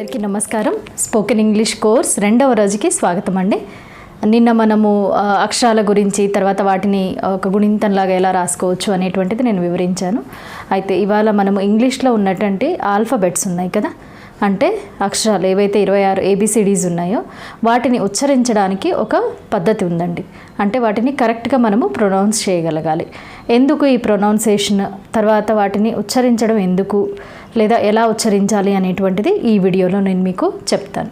అందరికీ నమస్కారం. Spoken English course 2వ రోజుకి స్వాగతం అండి. నిన్న మనము అక్షరాల గురించి, తర్వాత వాటిని ఒక గుణింతంలాగా ఎలా రాసుకోవచ్చు అనేటువంటిది నేను వివరించాను. అయితే ఇవాళ మనము ఇంగ్లీష్లో ఉన్నటువంటి ఆల్ఫబెట్స్ ఉన్నాయి కదా, అంటే అక్షరాలు ఏవైతే 26 ABCDs ఉన్నాయో వాటిని ఉచ్చరించడానికి ఒక పద్ధతి ఉందండి. అంటే వాటిని కరెక్ట్గా మనము ప్రొనౌన్స్ చేయగలగాలి. ఎందుకు ఈ ప్రొనౌన్సియేషన్, తర్వాత వాటిని ఉచ్చరించడం ఎందుకు, లేదా ఎలా ఉచ్చరించాలి అనేటువంటిది ఈ వీడియోలో నేను మీకు చెప్తాను.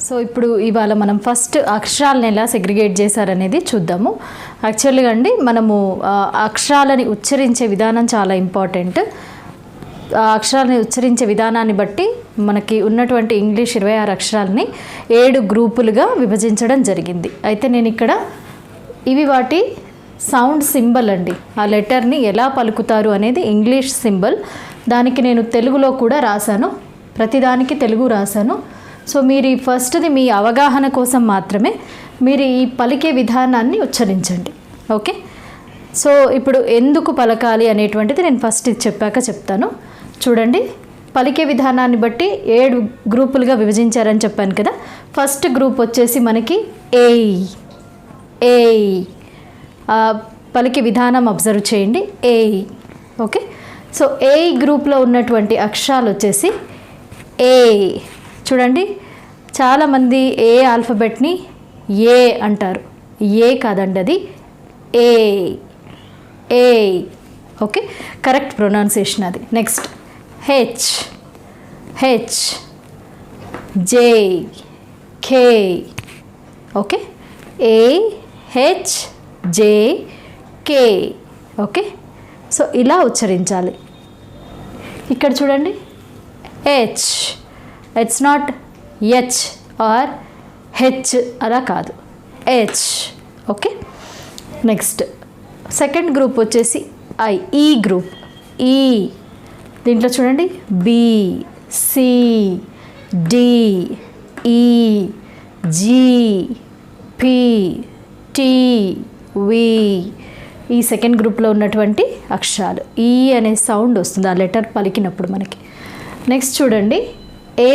సో ఇప్పుడు ఇవాళ మనం ఫస్ట్ అక్షరాలను ఎలా సెగ్రిగేట్ చేశారనేది చూద్దాము. యాక్చువల్గా అండి, మనము అక్షరాలని ఉచ్చరించే విధానం చాలా ఇంపార్టెంట్. అక్షరాలని ఉచ్చరించే విధానాన్ని బట్టి మనకి ఉన్నటువంటి ఇంగ్లీష్ 26 అక్షరాలని 7 గ్రూపులుగా విభజించడం జరిగింది. అయితే నేను ఇక్కడ ఇవి వాటి సౌండ్ సింబల్ అండి. ఆ లెటర్ని ఎలా పలుకుతారు అనేది ఇంగ్లీష్ సింబల్. దానికి నేను తెలుగులో కూడా రాశాను, ప్రతిదానికి తెలుగు రాశాను. సో మీరు ఈ ఫస్ట్ది మీ అవగాహన కోసం మాత్రమే మీరు ఈ పలికే విధానాన్ని ఉచ్చరించండి. ఓకే, సో ఇప్పుడు ఎందుకు పలకాలి అనేటువంటిది నేను ఫస్ట్ ఇది చెప్పాక చెప్తాను. చూడండి, పలికే విధానాన్ని బట్టి 7 గ్రూపులుగా విభజించారని చెప్పాను కదా. ఫస్ట్ గ్రూప్ వచ్చేసి మనకి ఏ. పలికే విధానం అబ్జర్వ్ చేయండి, ఏ. ఓకే, సో ఏ గ్రూప్లో ఉన్నటువంటి అక్షరాలు వచ్చేసి ఏ. చూడండి, చాలామంది ఏ ఆల్ఫబెట్ని ఏ అంటారు. ఏ కాదండి, అది ఏ. ఓకే, కరెక్ట్ ప్రొనౌన్సియేషన్ అది. Next H, J, K. Okay, AHJK. Okay, so ఇలా ఉచ్చరించాలి. ఇక్కడ చూడండి, H, it's not H or H, అలా కాదు, H. Okay, next second group వచ్చేసి ఈ గ్రూప్. ఈ దీంట్లో చూడండి, B, C, D, E, G, P, T, V. ఈ సెకండ్ గ్రూప్లో ఉన్నటువంటి అక్షరాలు ఈ అనే సౌండ్ వస్తుంది ఆ లెటర్ పలికినప్పుడు మనకి. నెక్స్ట్ చూడండి, ఏ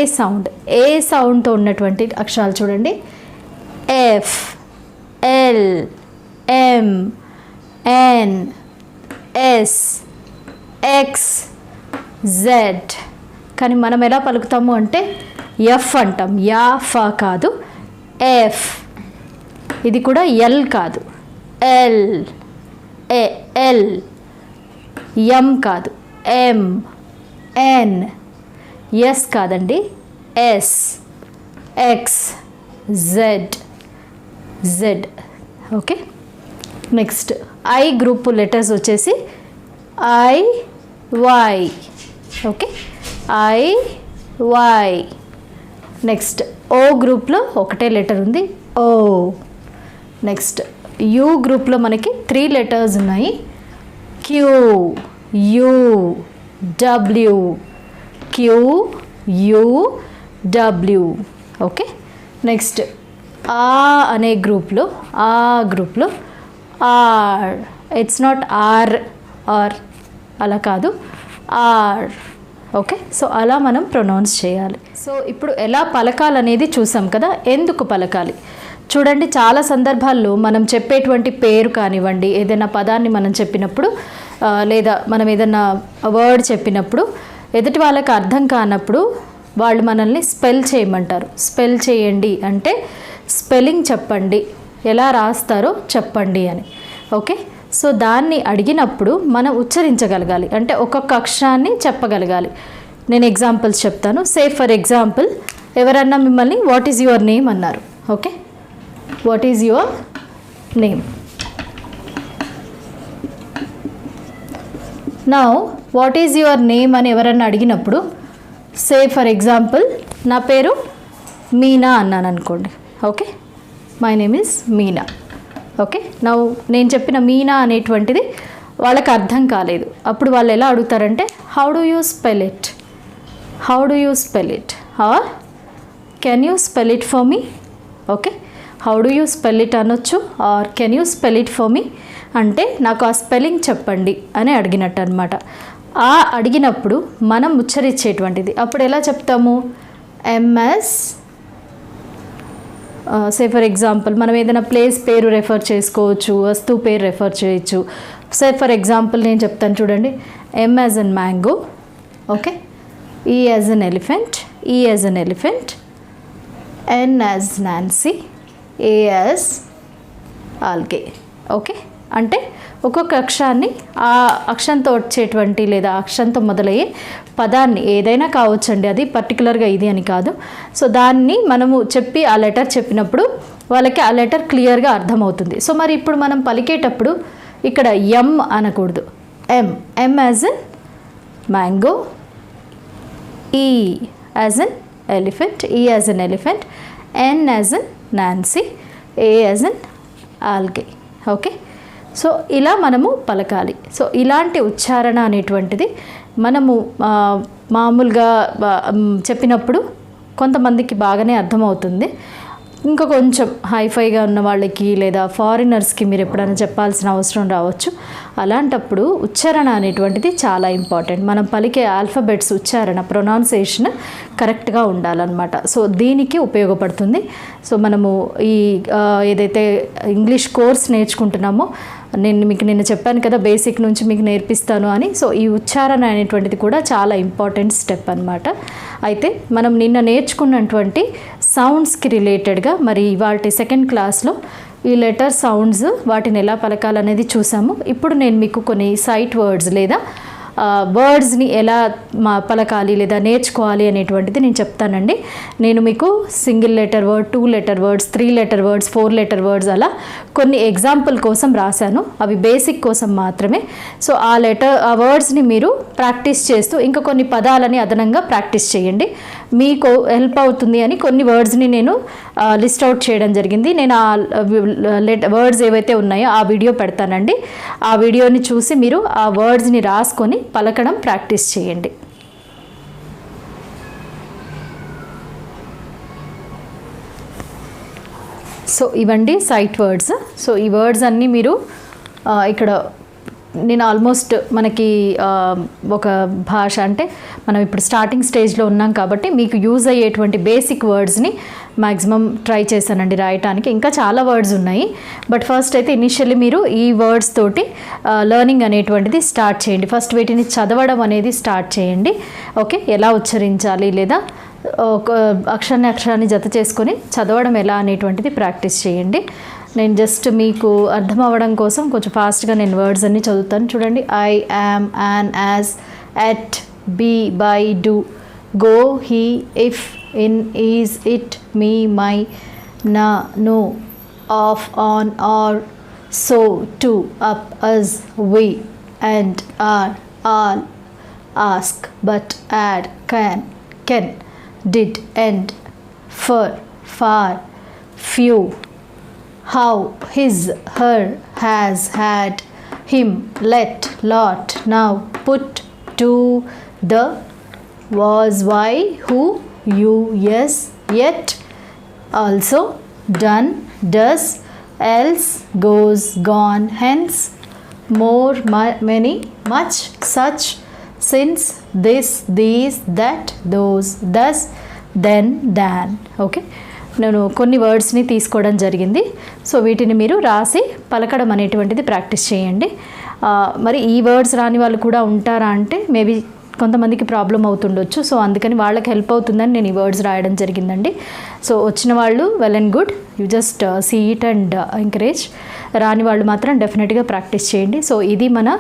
సౌండ్తో ఉన్నటువంటి అక్షరాలు చూడండి, F, L, M, N, S, X, Z. కానీ మనం ఎలా పలుకుతాము అంటే ఎఫ్ అంటాం. యా, ఫా కాదు, ఎఫ్. ఇది కూడా ఎల్ కాదు, ఎల్. ఎల్, ఎం కాదు, ఎం. ఎన్, ఎస్ కాదండి, S. X, Z. Okay, next I group letters వచ్చేసి Y. Okay, Y. Next O గ్రూప్లో ఒకటే లెటర్ ఉంది, ఓ. నెక్స్ట్ యూ గ్రూప్లో మనకి 3 లెటర్స్ ఉన్నాయి, Q, U, W. Q, U, W. Okay, next అనే గ్రూప్లో ఆర్. ఇట్స్ నాట్ ఆర్ అలా కాదు, ఆర్. ఓకే, సో అలా మనం ప్రొనౌన్స్ చేయాలి. సో ఇప్పుడు ఎలా పలకాలనేది చూసాం కదా. ఎందుకు పలకాలి చూడండి, చాలా సందర్భాల్లో మనం చెప్పేటువంటి పేరు కానివ్వండి, ఏదైనా పదాన్ని మనం చెప్పినప్పుడు, లేదా మనం ఏదైనా వర్డ్ చెప్పినప్పుడు ఎదుటి వాళ్ళకి అర్థం కానప్పుడు వాళ్ళు మనల్ని స్పెల్ చేయమంటారు. స్పెల్ చేయండి అంటే స్పెల్లింగ్ చెప్పండి, ఎలా రాస్తారో చెప్పండి అని. ఓకే, సో దాన్ని అడిగినప్పుడు మనం ఉచ్చరించగలగాలి, అంటే ఒక్కొక్క అక్షరాన్ని చెప్పగలగాలి. నేను ఎగ్జాంపుల్స్ చెప్తాను. సే ఫర్ ఎగ్జాంపుల్, ఎవరన్నా మిమ్మల్ని వాట్ ఈజ్ యువర్ నేమ్ అన్నారు. Okay, what is your name. Now what is your name అని ఎవరన్నా అడిగినప్పుడు, సే ఫర్ ఎగ్జాంపుల్ నా పేరు మీనా అన్నాను అనుకోండి. Okay, my name is Meena. Okay, నేను చెప్పిన మీనా అనేటువంటిది వాళ్ళకి అర్థం కాలేదు. అప్పుడు వాళ్ళు ఎలా అడుగుతారంటే, how do you spell it or can you spell it for me. Okay, how do you spell it అనొచ్చు, or can you spell it for me అంటే నాకు ఆ స్పెల్లింగ్ చెప్పండి అని అడిగినట్టు అనమాట. ఆ అడిగినప్పుడు మనం ఉచ్చరించేటువంటిది. అప్పుడు ఎలా చెప్తాము? ఎంఎస్, సే ఫర్ ఎగ్జాంపుల్ మనం ఏదైనా ప్లేస్ పేరు రెఫర్ చేసుకోవచ్చు, వస్తువు పేరు రెఫర్ చేయొచ్చు. సే ఫర్ ఎగ్జాంపుల్ నేను చెప్తాను చూడండి. ఎమ్ యాజ్ అన్ మ్యాంగో, ఓకే. ఈ యాజ్ అన్ ఎలిఫెంట్, ఈ as an elephant. N as Nancy, A as algae, okay. అంటే ఒక్కొక్క అక్షరాన్ని ఆ అక్షరంతో వచ్చేటువంటి లేదా అక్షరంతో మొదలయ్యే పదాన్ని ఏదైనా కావచ్చండి, అది పర్టికులర్గా ఇది అని కాదు. సో దాన్ని మనము చెప్పి ఆ లెటర్ చెప్పినప్పుడు వాళ్ళకి ఆ లెటర్ క్లియర్గా అర్థమవుతుంది. సో మరి ఇప్పుడు మనం పలికేటప్పుడు ఇక్కడ ఎమ్ అనకూడదు, ఎమ్ యాజ్ అన్ మ్యాంగో, ఈ యాజ్ అన్ ఎలిఫెంట్, ఈ as an elephant, N as an Nancy, A as an algae, okay. So ఇలా మనము పలకాలి. సో ఇలాంటి ఉచ్చారణ అనేటువంటిది మనము మామూలుగా చెప్పినప్పుడు కొంతమందికి బాగానే అర్థమవుతుంది. ఇంకా కొంచెం హైఫైగా ఉన్న వాళ్ళకి లేదా ఫారినర్స్కి మీరు ఎప్పుడైనా చెప్పాల్సిన అవసరం రావచ్చు. అలాంటప్పుడు ఉచ్చారణ అనేటువంటిది చాలా ఇంపార్టెంట్. మనం పలికే ఆల్ఫాబెట్స్ ఉచ్చారణ, ప్రొనౌన్సియేషన్ కరెక్ట్గా ఉండాలన్నమాట. సో దీనికి ఉపయోగపడుతుంది. సో మనము ఈ ఏదైతే ఇంగ్లీష్ కోర్స్ నేర్చుకుంటున్నామో, నేను మీకు నిన్న చెప్పాను కదా బేసిక్ నుంచి మీకు నేర్పిస్తాను అని. సో ఈ ఉచ్చారణ అనేటువంటిది కూడా చాలా ఇంపార్టెంట్ స్టెప్ అనమాట. అయితే మనం నిన్న నేర్చుకున్నటువంటి సౌండ్స్కి రిలేటెడ్గా మరి ఇవాళ సెకండ్ క్లాస్లో ఈ లెటర్ సౌండ్స్ వాటిని ఎలా పలకాలనేది చూసాము. ఇప్పుడు నేను మీకు కొన్ని సైట్ వర్డ్స్ లేదా వర్డ్స్ని ఎలా పలకాలి లేదా నేర్చుకోవాలి అనేటువంటిది నేను చెప్తానండి. నేను మీకు single letter word, 2 letter words, 3 letter words, 4 letter words అలా కొన్ని ఎగ్జాంపుల్ కోసం రాశాను. అవి బేసిక్ కోసం మాత్రమే. సో ఆ వర్డ్స్ని మీరు ప్రాక్టీస్ చేస్తూ ఇంకా కొన్ని పదాలని అదనంగా ప్రాక్టీస్ చేయండి. మీకు హెల్ప్ అవుతుంది అని కొన్ని వర్డ్స్ని నేను లిస్ట్ అవుట్ చేయడం జరిగింది. నేను ఆ వర్డ్స్ ఏవైతే ఉన్నాయో ఆ వీడియో పెడతానండి. ఆ వీడియోని చూసి మీరు ఆ వర్డ్స్ని రాసుకొని పలకడం ప్రాక్టీస్ చేయండి. సో ఇవండి సైట్ వర్డ్స్. సో ఈ వర్డ్స్ అన్నీ మీరు ఇక్కడ నేను ఆల్మోస్ట్ మనకి ఒక భాష అంటే మనం ఇప్పుడు స్టార్టింగ్ స్టేజ్లో ఉన్నాం కాబట్టి మీకు యూజ్ అయ్యేటువంటి బేసిక్ వర్డ్స్ని మ్యాక్సిమం ట్రై చేశానండి రాయటానికి. ఇంకా చాలా వర్డ్స్ ఉన్నాయి, బట్ ఫస్ట్ అయితే ఇనిషియల్లీ మీరు ఈ వర్డ్స్ తోటి లెర్నింగ్ అనేటువంటిది స్టార్ట్ చేయండి. ఫస్ట్ వీటిని చదవడం అనేది స్టార్ట్ చేయండి, ఓకే. ఎలా ఉచ్చరించాలి లేదా ఒక అక్షరాన్ని జత చేసుకొని చదవడం ఎలా అనేటువంటిది ప్రాక్టీస్ చేయండి. నేను జస్ట్ మీకు అర్థం అవ్వడం కోసం కొంచెం ఫాస్ట్గా నేను వర్డ్స్ అన్నీ చదువుతాను చూడండి. I, am, an, as, at, be, by, do, go, he, if, in, is, it, me, my, నా, no, of, on, or, so, to, up, us, we, and, are, all, ask, but, add, can, ken, did, end, for, far, few, how, his, her, has, had, him, let, lot, now, put, to, the, was, why, who, you, yes, yet, also, done, does, else, goes, gone, hence, more, many, much, such, since, this, these, that, those, thus, then, than, okay. నేను కొన్ని వర్డ్స్ని తీసుకోవడం జరిగింది. So వీటిని మీరు రాసి పలకడం అనేటువంటిది practice చేయండి. మరి ఈ వర్డ్స్ రాని వాళ్ళు కూడా ఉంటారా అంటే మేబీ కొంతమందికి ప్రాబ్లం అవుతుండొచ్చు. సో అందుకని వాళ్ళకి హెల్ప్ అవుతుందని నేను ఈ వర్డ్స్ రాయడం జరిగిందండి. సో వచ్చిన వాళ్ళు well and good, you just see it and encourage. రాని వాళ్ళు మాత్రం డెఫినెట్గా ప్రాక్టీస్ చేయండి. సో ఇది మన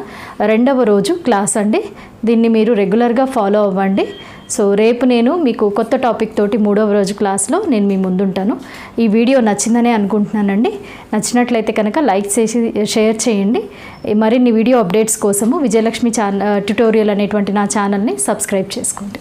2వ రోజు క్లాస్ అండి. దీన్ని మీరు రెగ్యులర్గా ఫాలో అవ్వండి. సో రేపు నేను మీకు కొత్త టాపిక్ తోటి 3వ రోజు క్లాస్లో నేను మీ ముందుంటాను. ఈ వీడియో నచ్చిందనే అనుకుంటున్నానండి. నచ్చినట్లయితే కనుక లైక్ చేసి షేర్ చేయండి. మరిన్ని వీడియో అప్డేట్స్ కోసము విజయలక్ష్మి ట్యుటోరియల్ అనేటువంటి నా ఛానల్ని సబ్స్క్రైబ్ చేసుకోండి.